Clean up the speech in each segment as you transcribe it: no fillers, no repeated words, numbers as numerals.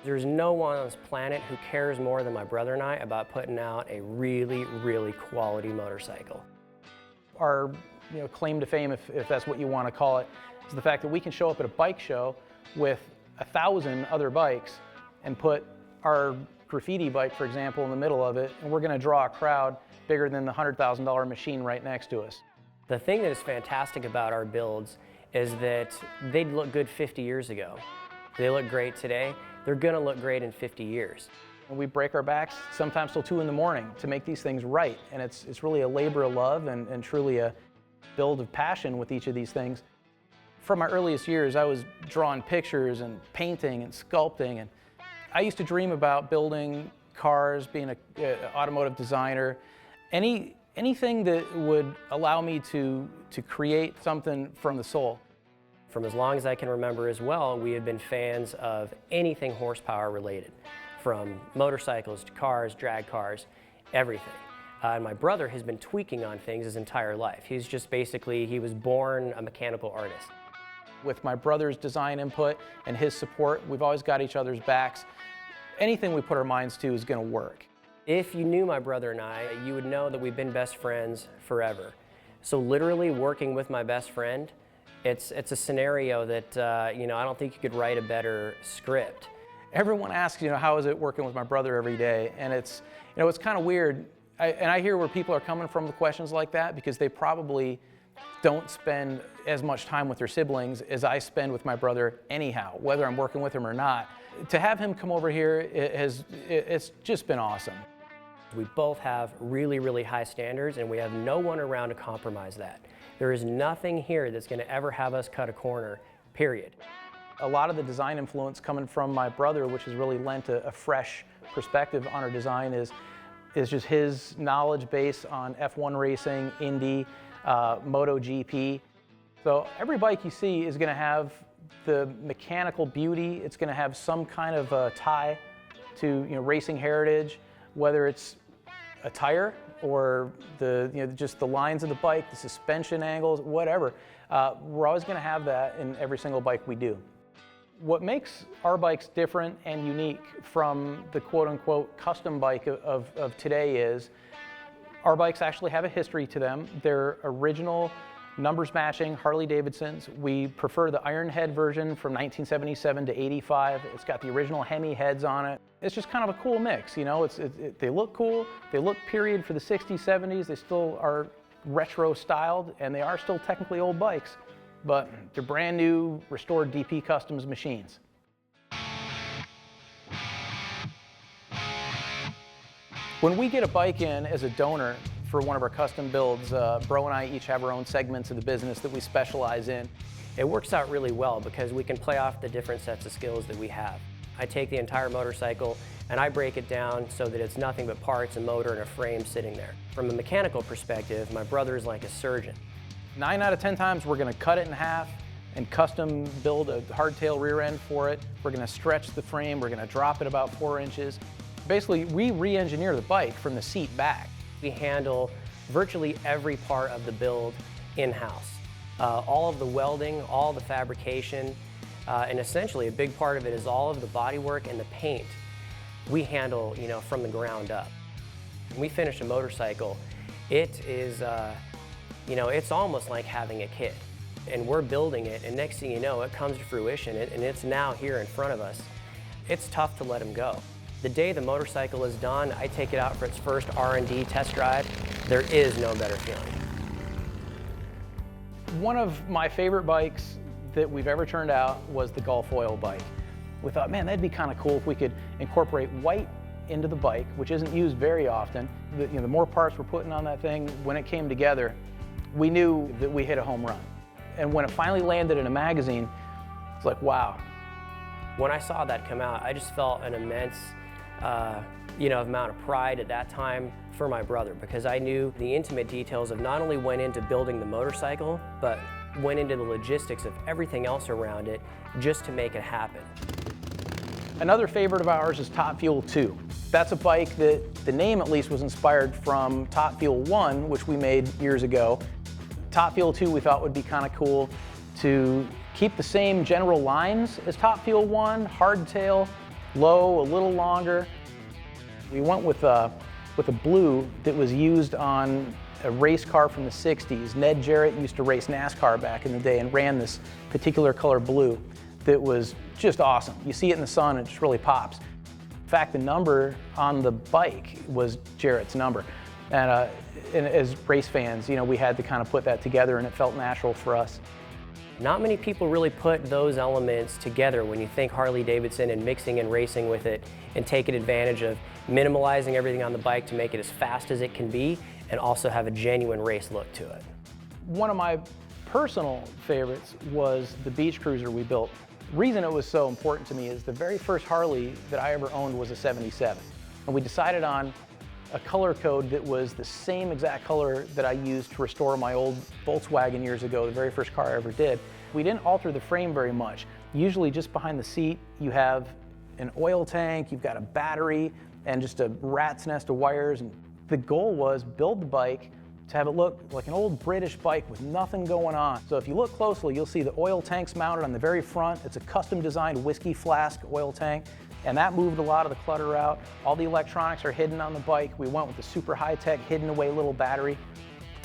There's no one on this planet who cares more than my brother and I about putting out a really, really quality motorcycle. Our claim to fame, if that's what you want to call it, is the fact that we can show up at a bike show with 1,000 other bikes and put our graffiti bike, for example, in the middle of it, and we're going to draw a crowd bigger than the $100,000 machine right next to us. The thing that is fantastic about our builds is that they'd look good 50 years ago. They look great today. They're going to look great in 50 years. And we break our backs sometimes till 2 in the morning to make these things right. And it's really a labor of love and truly a build of passion with each of these things. From my earliest years, I was drawing pictures and painting and sculpting. And I used to dream about building cars, being an automotive designer. Anything that would allow me to create something from the soul. From as long as I can remember as well, we have been fans of anything horsepower related, from motorcycles to cars, drag cars, everything. And my brother has been tweaking on things his entire life. He's just basically, he was born a mechanical artist. With my brother's design input and his support, we've always got each other's backs. Anything we put our minds to is going to work. If you knew my brother and I, you would know that we've been best friends forever. So literally working with my best friend, it's a scenario that I don't think you could write a better script. Everyone asks, how is it working with my brother every day? And it's kind of weird. I hear where people are coming from with questions like that because they probably don't spend as much time with their siblings as I spend with my brother anyhow, whether I'm working with him or not. To have him come over here, it's just been awesome. We both have really, really high standards, and we have no one around to compromise that. There is nothing here that's going to ever have us cut a corner, period. A lot of the design influence coming from my brother, which has really lent a fresh perspective on our design, is just his knowledge base on F1 racing, Indy, MotoGP. So every bike you see is going to have the mechanical beauty. It's going to have some kind of tie to racing heritage, whether it's a tire or just the lines of the bike, the suspension angles, whatever. We're always going to have that in every single bike we do. What makes our bikes different and unique from the quote-unquote custom bike of today is our bikes actually have a history to them. They're original numbers matching Harley-Davidsons. We prefer the Iron Head version from 1977 to 85. It's got the original Hemi heads on it. It's just kind of a cool mix, they look cool, they look period for the 60s, 70s, they still are retro styled, and they are still technically old bikes, but they're brand new, restored DP Customs machines. When we get a bike in as a donor for one of our custom builds, Bro and I each have our own segments of the business that we specialize in. It works out really well because we can play off the different sets of skills that we have. I take the entire motorcycle and I break it down so that it's nothing but parts, a motor, and a frame sitting there. From a mechanical perspective, my brother is like a surgeon. 9 out of 10 times we're going to cut it in half and custom build a hardtail rear end for it. We're going to stretch the frame, we're going to drop it about 4 inches. Basically, we re-engineer the bike from the seat back. We handle virtually every part of the build in-house. All of the welding, all the fabrication, and essentially a big part of it is all of the bodywork and the paint we handle, from the ground up. When we finish a motorcycle, it is, it's almost like having a kid. And we're building it, and next thing you know, it comes to fruition, and it's now here in front of us. It's tough to let them go. The day the motorcycle is done, I take it out for its first R&D test drive. There is no better feeling. One of my favorite bikes that we've ever turned out was the Gulf Oil bike. We thought, man, that'd be kind of cool if we could incorporate white into the bike, which isn't used very often. The more parts we're putting on that thing, when it came together, we knew that we hit a home run. And when it finally landed in a magazine, it's like, wow. When I saw that come out, I just felt an immense amount of pride at that time for my brother, because I knew the intimate details of not only went into building the motorcycle, but went into the logistics of everything else around it just to make it happen. Another favorite of ours is Top Fuel 2. That's a bike that, the name at least, was inspired from Top Fuel 1, which we made years ago. Top Fuel 2 we thought would be kind of cool to keep the same general lines as Top Fuel 1, hardtail, low, a little longer. We went with a blue that was used on a race car from the 60s. Ned Jarrett used to race NASCAR back in the day and ran this particular color blue that was just awesome. You see it in the sun, it just really pops. In fact, the number on the bike was Jarrett's number. And as race fans, we had to kind of put that together, and it felt natural for us. Not many people really put those elements together when you think Harley-Davidson and mixing and racing with it and taking advantage of minimalizing everything on the bike to make it as fast as it can be and also have a genuine race look to it. One of my personal favorites was the Beach Cruiser we built. The reason it was so important to me is the very first Harley that I ever owned was a 77. And we decided on a color code that was the same exact color that I used to restore my old Volkswagen years ago, the very first car I ever did. We didn't alter the frame very much. Usually just behind the seat, you have an oil tank, you've got a battery, and just a rat's nest of wires. And the goal was build the bike to have it look like an old British bike with nothing going on. So if you look closely, you'll see the oil tanks mounted on the very front. It's a custom designed whiskey flask oil tank, and that moved a lot of the clutter out. All the electronics are hidden on the bike. We went with the super high-tech hidden away little battery.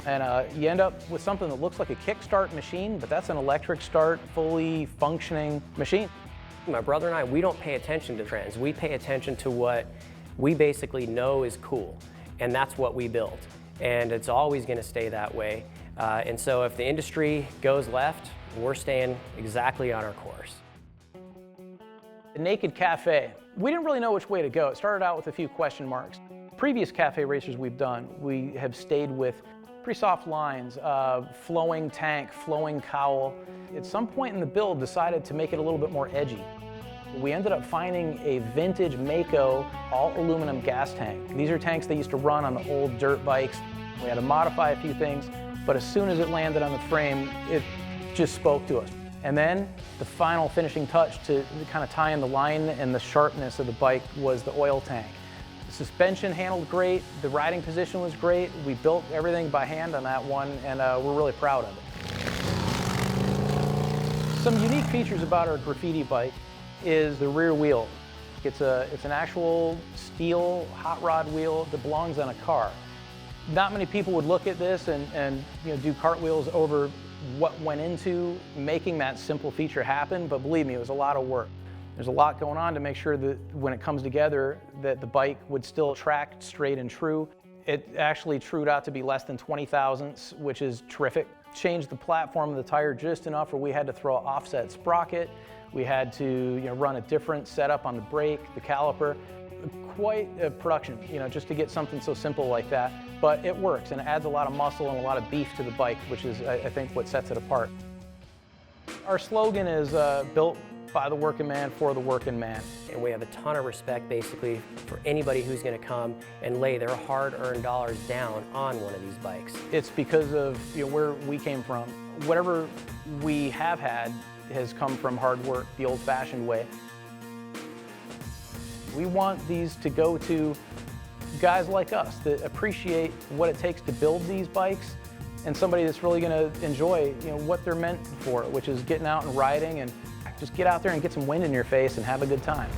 And you end up with something that looks like a kickstart machine, but that's an electric start, fully functioning machine. My brother and I, we don't pay attention to trends. We pay attention to what we basically know is cool, and that's what we build. And it's always going to stay that way. And so if the industry goes left, we're staying exactly on our course. The Naked Cafe. We didn't really know which way to go. It started out with a few question marks. Previous cafe racers we've done, we have stayed with pretty soft lines, flowing tank, flowing cowl. At some point in the build, decided to make it a little bit more edgy. We ended up finding a vintage Mako all aluminum gas tank. These are tanks they used to run on the old dirt bikes. We had to modify a few things, but as soon as it landed on the frame, it just spoke to us. And then the final finishing touch to kind of tie in the line and the sharpness of the bike was the oil tank. The suspension handled great, the riding position was great. We built everything by hand on that one, and we're really proud of it. Some unique features about our graffiti bike is the rear wheel. It's an actual steel hot rod wheel that belongs on a car. Not many people would look at this and do cartwheels over what went into making that simple feature happen, but believe me, it was a lot of work. There's a lot going on to make sure that when it comes together that the bike would still track straight and true. It actually trued out to be less than 20 thousandths, which is terrific. Changed the platform of the tire just enough where we had to throw an offset sprocket. We had to run a different setup on the brake, the caliper. Quite a production, just to get something so simple like that. But it works, and it adds a lot of muscle and a lot of beef to the bike, which is, I think, what sets it apart. Our slogan is built by the working man for the working man. And we have a ton of respect, basically, for anybody who's going to come and lay their hard-earned dollars down on one of these bikes. It's because of where we came from. Whatever we have had has come from hard work, the old-fashioned way. We want these to go to guys like us that appreciate what it takes to build these bikes, and somebody that's really going to enjoy what they're meant for, which is getting out and riding, and just get out there and get some wind in your face and have a good time.